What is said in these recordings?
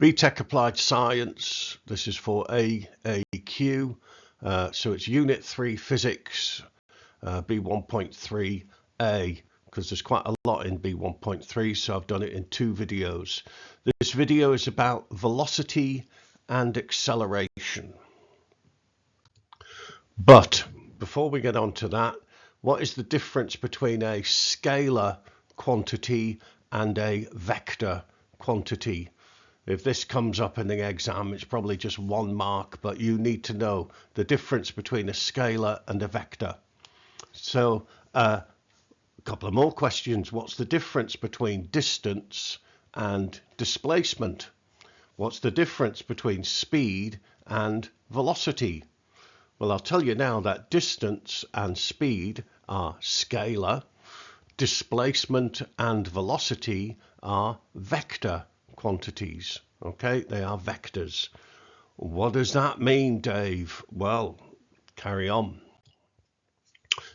BTEC Applied Science, this is for AAQ, so it's Unit 3 Physics, B1.3A, because there's quite a lot in B1.3, so I've done it in 2 videos. This video is about velocity and acceleration. But before we get on to that, what is the difference between a scalar quantity and a vector quantity? If this comes up in the exam, it's probably just 1 mark, but you need to know the difference between a scalar and a vector. So a couple of more questions. What's the difference between distance and displacement? What's the difference between speed and velocity? Well, I'll tell you now that distance and speed are scalar. Displacement and velocity are vector quantities. Okay, they are vectors. What does that mean, Dave? Well, carry on.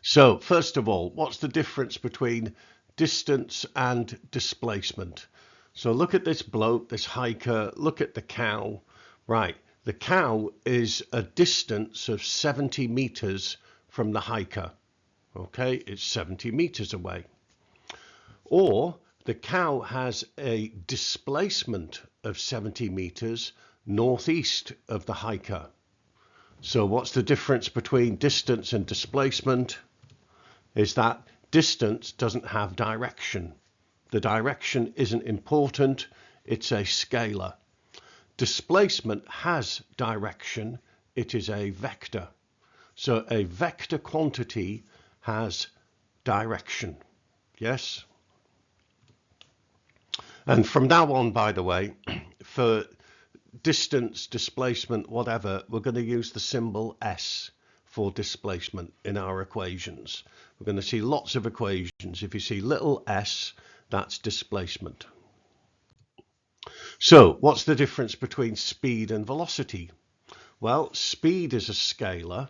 So first of all, what's the difference between distance and displacement? So look at this bloke, this hiker, look at the cow. Right, the cow is a distance of 70 meters from the hiker. Okay, it's 70 meters away. Or the cow has a displacement of 70 meters northeast of the hiker. So what's the difference between distance and displacement? Is that distance doesn't have direction. The direction isn't important, it's a scalar. Displacement has direction, it is a vector. So a vector quantity has direction. Yes? And from now on, by the way, for distance, displacement, whatever, we're going to use the symbol S for displacement in our equations. We're going to see lots of equations. If you see little s, that's displacement. So what's the difference between speed and velocity? Well, speed is a scalar,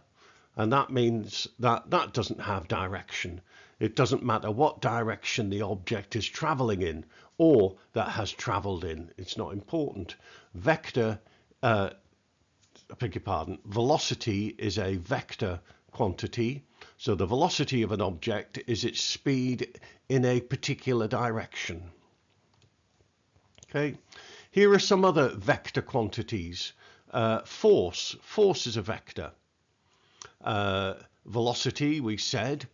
and that means that that doesn't have direction. It doesn't matter what direction the object is traveling in or that has traveled in. It's not important. Vector, I beg your pardon, velocity is a vector quantity. So the velocity of an object is its speed in a particular direction. Okay. Here are some other vector quantities. Force is a vector. Velocity, we said.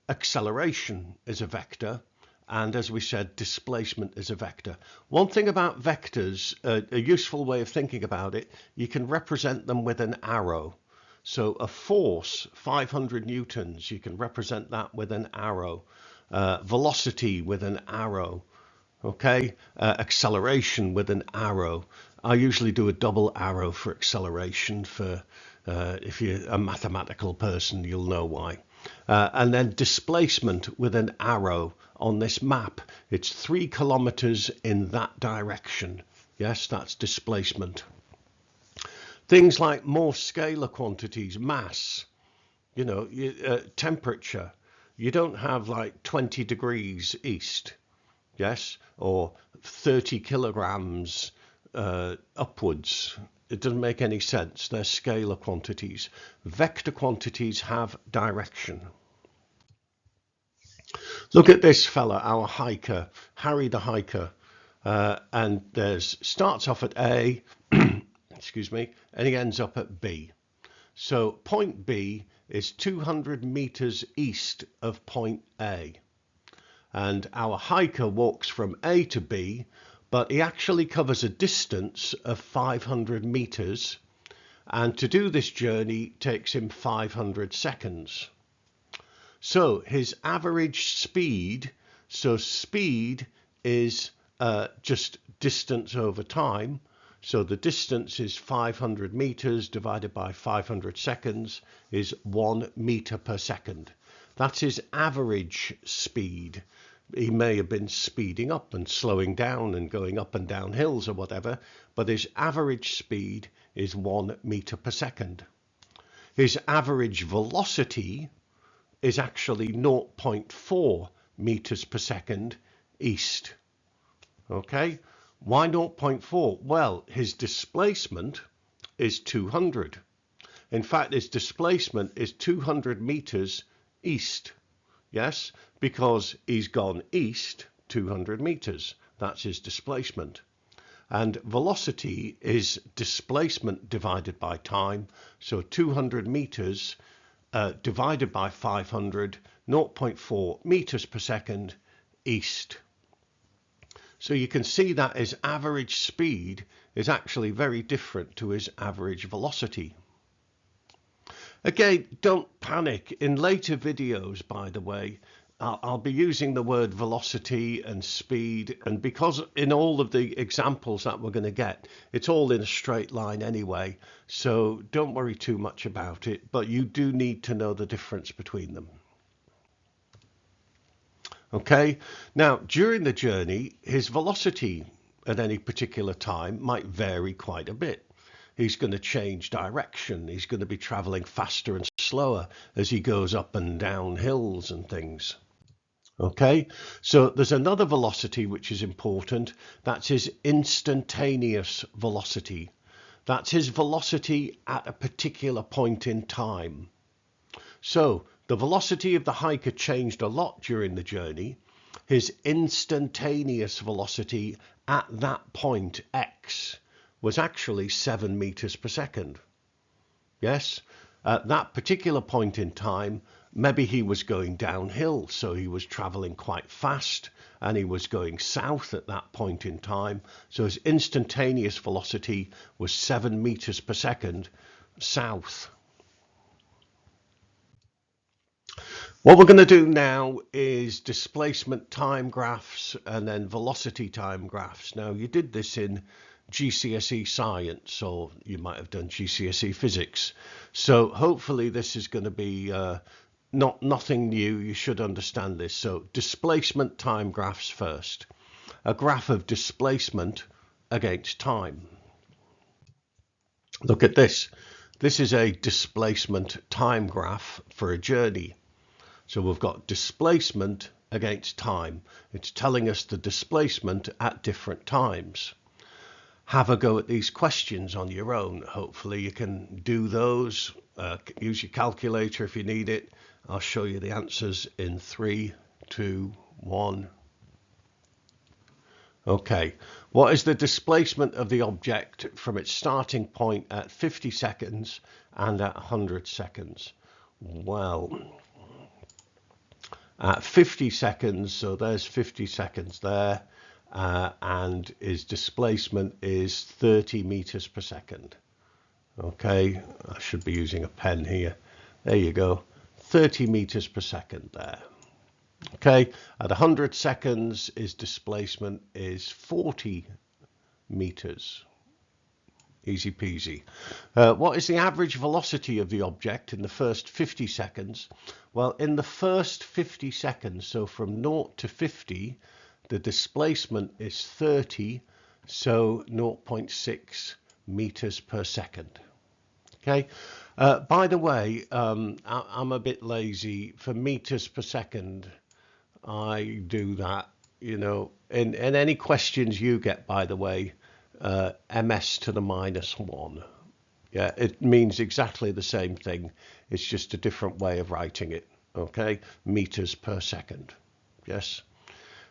Acceleration is a vector. And as we said, displacement is a vector. One thing about vectors, a useful way of thinking about it, you can represent them with an arrow. So a force, 500 newtons, you can represent that with an arrow. Velocity with an arrow. Okay, acceleration with an arrow. I usually do a double arrow for acceleration. For if you're a mathematical person, you'll know why. And then displacement with an arrow on this map. It's 3 kilometers in that direction. Yes, that's displacement. Things like more scalar quantities, mass, you know, temperature. You don't have like 20 degrees east, yes, or 30 kilograms upwards. It doesn't make any sense. They're scalar quantities. Vector quantities have direction. Look at this fella, our hiker, Harry the hiker. And starts off at A, excuse me, and he ends up at B. So point B is 200 meters east of point A. And our hiker walks from A to B, but he actually covers a distance of 500 meters, and to do this journey takes him 500 seconds. So his average speed, so speed is just distance over time, so the distance is 500 meters divided by 500 seconds is 1 meter per second. That's his average speed. He may have been speeding up and slowing down and going up and down hills or whatever, but his average speed is 1 meter per second. His average velocity is actually 0.4 meters per second east. Okay, Why 0.4? Well, his displacement is 200. In fact, his displacement is 200 meters east. Yes, because he's gone east 200 meters. That's his displacement. And velocity is displacement divided by time. So 200 meters divided by 500, 0.4 meters per second east. So you can see that his average speed is actually very different to his average velocity. Again, don't panic. In later videos, by the way, I'll be using the word velocity and speed, and because in all of the examples that we're going to get, it's all in a straight line anyway, so don't worry too much about it, but you do need to know the difference between them. Okay, now during the journey, his velocity at any particular time might vary quite a bit. He's going to change direction. He's going to be traveling faster and slower as he goes up and down hills and things. Okay, so there's another velocity which is important. That's his instantaneous velocity. That's his velocity at a particular point in time. So the velocity of the hiker changed a lot during the journey. His instantaneous velocity at that point, x, was actually 7 meters per second. Yes, at that particular point in time, maybe he was going downhill, so he was traveling quite fast, and he was going south at that point in time. So his instantaneous velocity was 7 meters per second south. What we're going to do now is displacement time graphs and then velocity time graphs. Now, you did this in GCSE science, or you might have done GCSE physics. So hopefully this is going to be nothing new. You should understand this. So displacement time graphs first. A graph of displacement against time. Look at this. This is a displacement time graph for a journey. So we've got displacement against time. It's telling us the displacement at different times. Have a go at these questions on your own. Hopefully you can do those. Use your calculator if you need it. I'll show you the answers in 3, 2, 1. Okay, what is the displacement of the object from its starting point at 50 seconds and at 100 seconds? Well, at 50 seconds, so there's 50 seconds there, and his displacement is 30 meters per second. Okay, I should be using a pen here. There you go, 30 meters per second there. Okay, at 100 seconds, his displacement is 40 meters. Easy peasy. What is the average velocity of the object in the first 50 seconds? Well, in the first 50 seconds, so from 0 to 50, the displacement is 30, so 0.6 meters per second. Okay. By the way, I'm a bit lazy. For meters per second, I do that, you know, in any questions you get, by the way, ms to the -1. Yeah, it means exactly the same thing. It's just a different way of writing it. Okay, meters per second. Yes.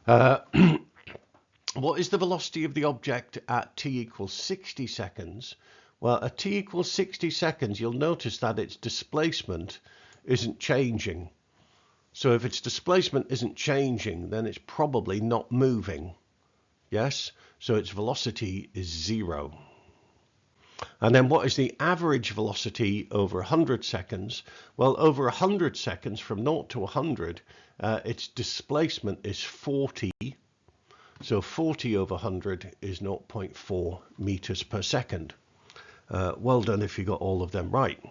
What is the velocity of the object at t equals 60 seconds? Well, at t equals 60 seconds, you'll notice that its displacement isn't changing. So if its displacement isn't changing, then it's probably not moving. Yes, so its velocity is 0. And then what is the average velocity over 100 seconds? Well, over 100 seconds, from 0 to 100, its displacement is 40. So 40 over 100 is 0.4 meters per second. Well done if you got all of them right.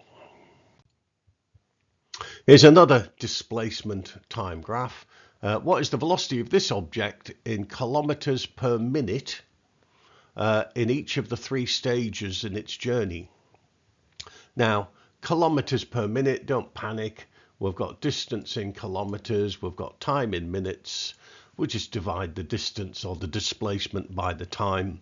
Here's another displacement time graph. What is the velocity of this object in kilometers per minute in each of the 3 stages in its journey? Now, kilometers per minute, don't panic. We've got distance in kilometers, we've got time in minutes, we'll just divide the distance or the displacement by the time.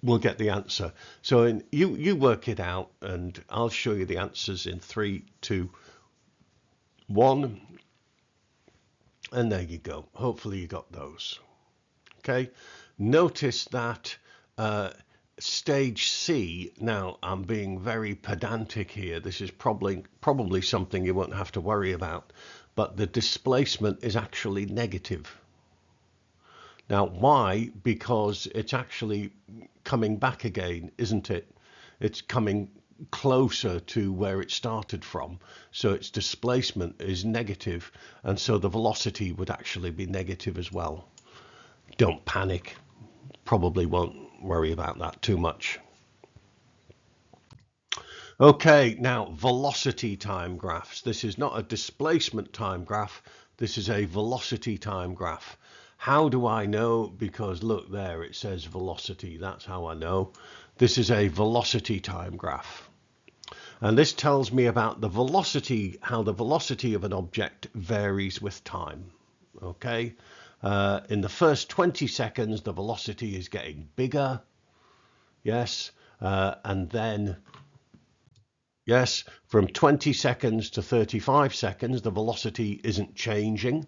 We'll get the answer. So you work it out, and I'll show you the answers in 3, 2, 1. And there you go. Hopefully you got those. Okay. Notice that stage C, now I'm being very pedantic here. This is probably something you won't have to worry about, but the displacement is actually negative. Now, why? Because it's actually coming back again, isn't it? It's coming closer to where it started from. So its displacement is negative, and so the velocity would actually be negative as well. Don't panic. Probably won't worry about that too much. Okay, now velocity time graphs. This is not a displacement time graph. This is a velocity time graph. How do I know? Because look there, it says velocity. That's how I know. This is a velocity time graph. And this tells me about the velocity, how the velocity of an object varies with time. Okay. In the first 20 seconds, the velocity is getting bigger. Yes. And then, yes, from 20 seconds to 35 seconds, the velocity isn't changing.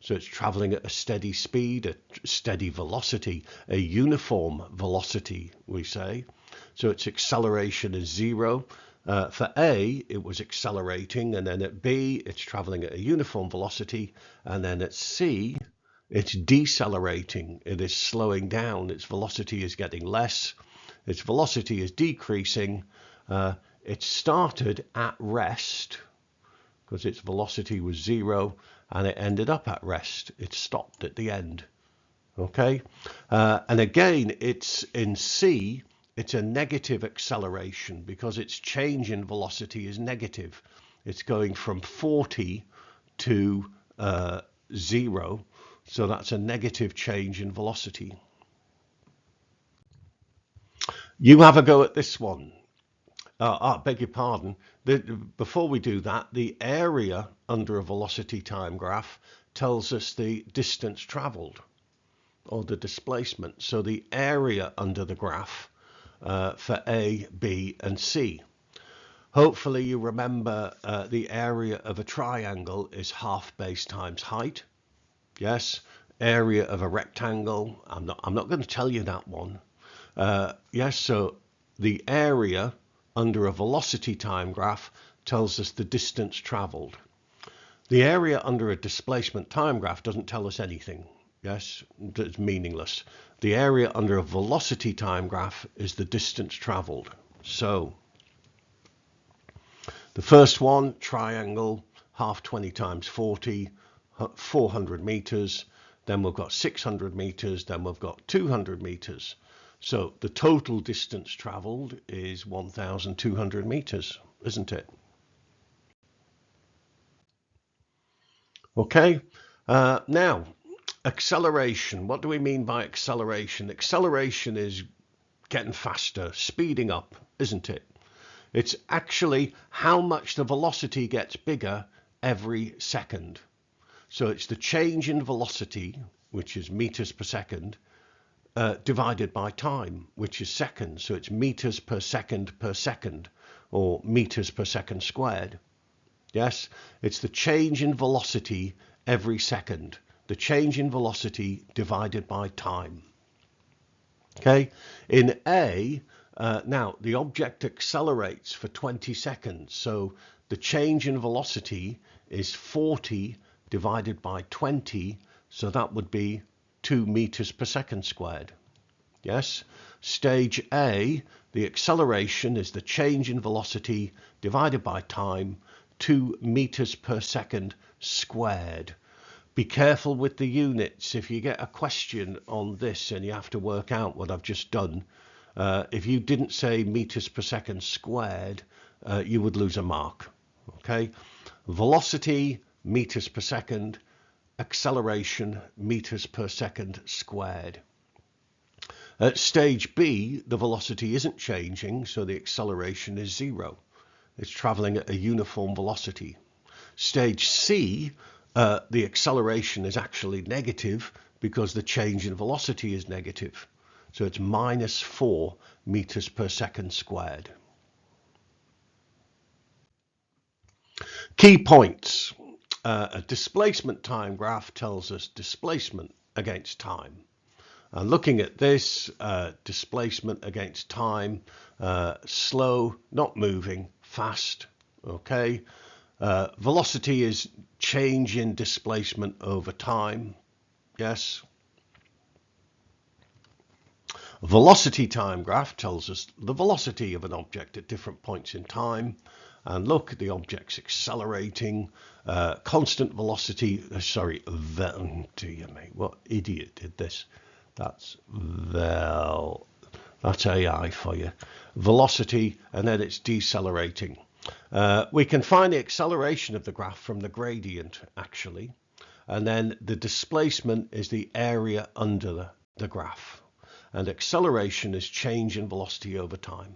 So it's traveling at a steady speed, a steady velocity, a uniform velocity, we say. So its acceleration is 0. For A, it was accelerating, and then at B, it's traveling at a uniform velocity, and then at C, it's decelerating. It is slowing down. Its velocity is getting less. Its velocity is decreasing. It started at rest because its velocity was 0, and it ended up at rest. It stopped at the end. Okay, and again, it's in C, it's a negative acceleration because its change in velocity is negative. It's going from 40 to 0, so that's a negative change in velocity. You have a go at this one. Beg your pardon. Before we do that, the area under a velocity time graph tells us the distance traveled or the displacement. So the area under the graph for A, B, and C. Hopefully you remember the area of a triangle is half base times height. Yes. Area of a rectangle. I'm not going to tell you that one. Yes. So the area under a velocity time graph tells us the distance traveled. The area under a displacement time graph doesn't tell us anything. Yes, it's meaningless. The area under a velocity time graph is the distance traveled. So the first one, triangle, half 20 times 40, 400 meters. Then we've got 600 meters. Then we've got 200 meters. So the total distance traveled is 1,200 meters, isn't it? Okay. Now, acceleration. What do we mean by acceleration? Acceleration is getting faster, speeding up, isn't it? It's actually how much the velocity gets bigger every second. So it's the change in velocity, which is meters per second, divided by time, which is seconds. So it's meters per second, or meters per second squared. Yes, it's the change in velocity every second. The change in velocity divided by time. Okay, in A, now the object accelerates for 20 seconds. So the change in velocity is 40 divided by 20. So that would be 2 meters per second squared. Yes. Stage A, the acceleration is the change in velocity divided by time, 2 meters per second squared. Be careful with the units. If you get a question on this and you have to work out what I've just done, if you didn't say meters per second squared, you would lose a mark. Okay. Velocity, meters per second. Acceleration, meters per second squared. At stage B, the velocity isn't changing, so the acceleration is 0. It's traveling at a uniform velocity. Stage C, the acceleration is actually negative because the change in velocity is negative. So it's minus 4 meters per second squared. Key points. A displacement time graph tells us displacement against time. And looking at this, displacement against time, slow, not moving, fast, okay. Velocity is change in displacement over time, yes. Velocity time graph tells us the velocity of an object at different points in time. And look, the object's accelerating, constant velocity, dear me, what idiot did this? That's AI for you. Velocity, and then it's decelerating. We can find the acceleration of the graph from the gradient, actually. And then the displacement is the area under the graph. And acceleration is change in velocity over time.